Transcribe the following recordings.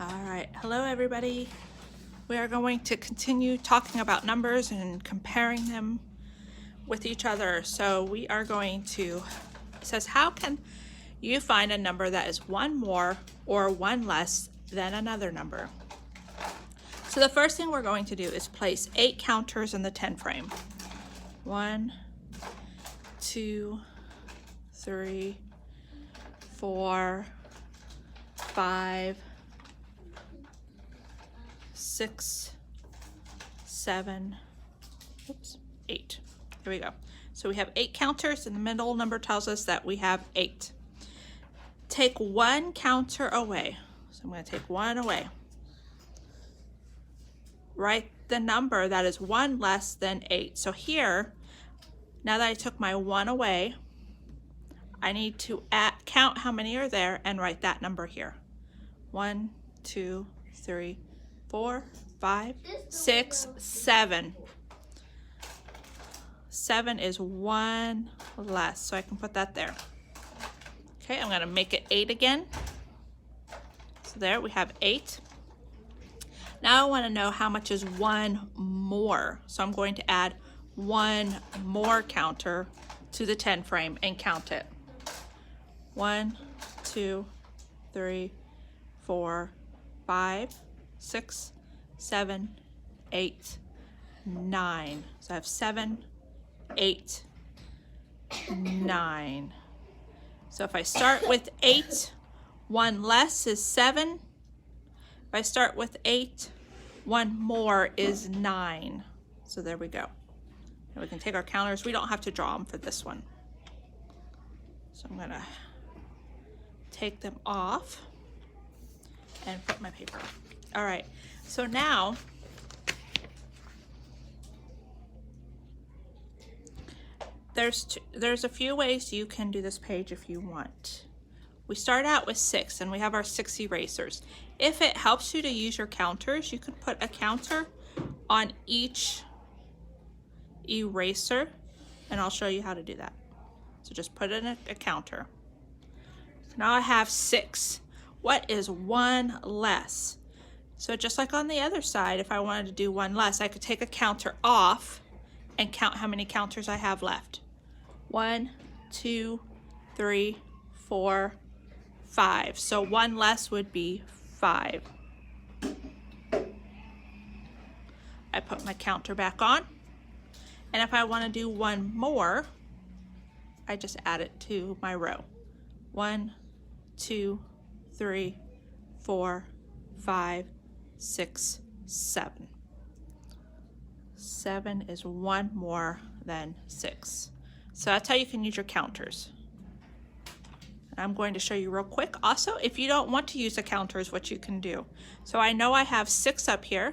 All right, hello everybody. We are going to continue talking about numbers and comparing them with each other. So we are going to, it says, how can you find a number that is one more or one less than another number? So the first thing we're going to do is place 8 counters in the 10 frame. 1, 2, 3, 4, 5, 6, 7, 8. Here we go. So we have 8 counters, and the middle number tells us that we have 8. Take 1 counter away. So I'm going to take 1 away. Write the number that is 1 less than 8. So here, now that I took my 1 away, I need to count how many are there and write that number here. 1, 2, 3, 4, 5, 6, 7. 7 is 1 less, so I can put that there. Okay, I'm going to make it 8 again. So there we have 8. Now I want to know how much is 1 more. So I'm going to add 1 more counter to the 10 frame and count it. 1, 2, 3, 4, 5, 6, 7, 8, 9. So I have 7, 8, 9. So if I start with 8, 1 less is 7. If I start with 8, 1 more is 9. So there we go. And we can take our counters. We don't have to draw them for this one. So I'm going to take them off and put my paper. All right, so now there's a few ways you can do this page if you want. We start out with 6 and we have our 6 erasers. If it helps you to use your counters, you could put a counter on each eraser, and I'll show you how to do that. So just put in a counter. So now I have 6. What is 1 less? So just like on the other side, if I wanted to do 1 less, I could take a counter off and count how many counters I have left. 1, 2, 3, 4, 5. So 1 less would be 5. I put my counter back on. And if I want to do 1 more, I just add it to my row. 1, 2, 3, 4, 5, 6, 7. 7 is 1 more than 6. So that's how you can use your counters. I'm going to show you real quick. Also, if you don't want to use the counters, what you can do. So I know I have 6 up here.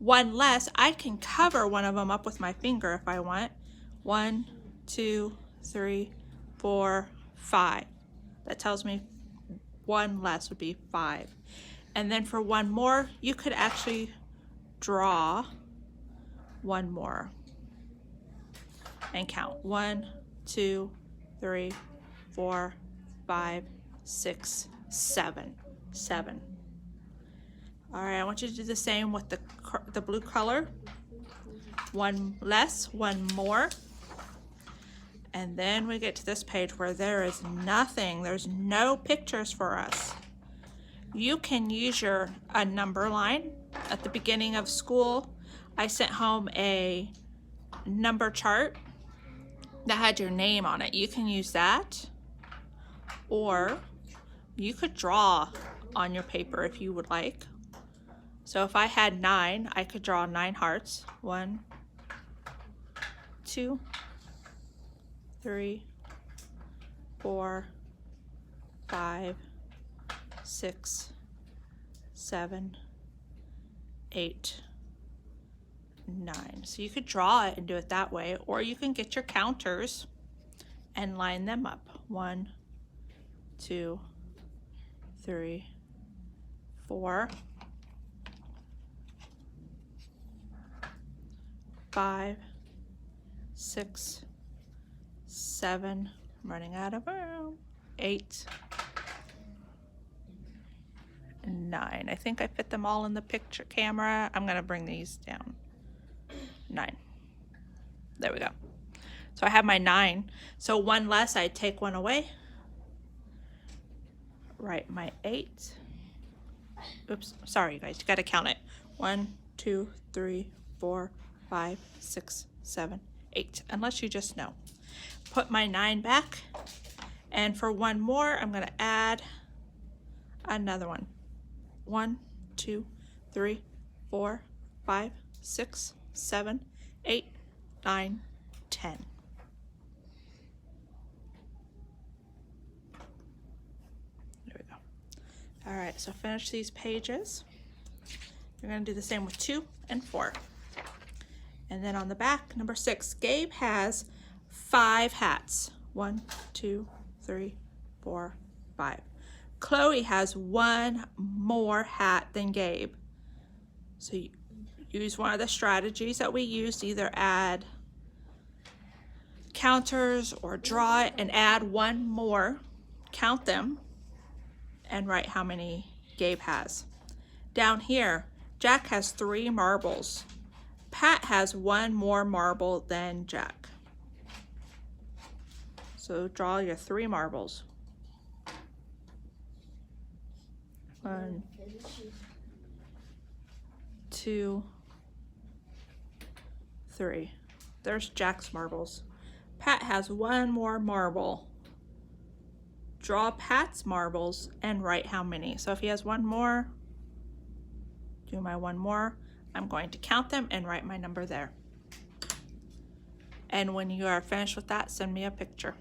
1 less, I can cover one of them up with my finger if I want. 1, 2, 3, 4, 5. That tells me 1 less would be 5. And then for 1 more, you could actually draw 1 more and count. 1, 2, 3, 4, 5, 6, 7. 7. All right, I want you to do the same with the blue color. 1 less, 1 more. And then we get to this page where there is nothing. There's no pictures for us. You can use a number line. At the beginning of school, I sent home a number chart that had your name on it. You can use that, or you could draw on your paper if you would like. So if I had 9, I could draw 9 hearts. 1, 2, 3, 4, 5, 6, 7, 8, 9. So you could draw it and do it that way, or you can get your counters and line them up. 1, 2, 3, 4, 5, 6, 7, I'm running out of room, 8, 9. I think I fit them all in the picture camera. I'm gonna bring these down. 9. There we go. So I have my 9. So one less, I take one away. Write my 8. Oops, sorry you guys, you gotta count it. 1, 2, 3, 4, 5, 6, 7, 8, unless you just know. Put my 9 back, and for one more, I'm gonna add another one. 1, 2, 3, 4, 5, 6, 7, 8, 9, 10. There we go. All right, so finish these pages. You're gonna do the same with 2 and 4. And then on the back, number 6, Gabe has 5 hats. 1, 2, 3, 4, 5. Chloe has 1 more hat than Gabe. So you use one of the strategies that we used, either add counters or draw it and add 1 more, count them, and write how many Gabe has. Down here, Jack has 3 marbles. Pat has 1 more marble than Jack. So draw your 3 marbles. 1, 2, 3. There's Jack's marbles. Pat has 1 more marble. Draw Pat's marbles and write how many. So if he has 1 more, do my 1 more. I'm going to count them and write my number there. And when you are finished with that, send me a picture.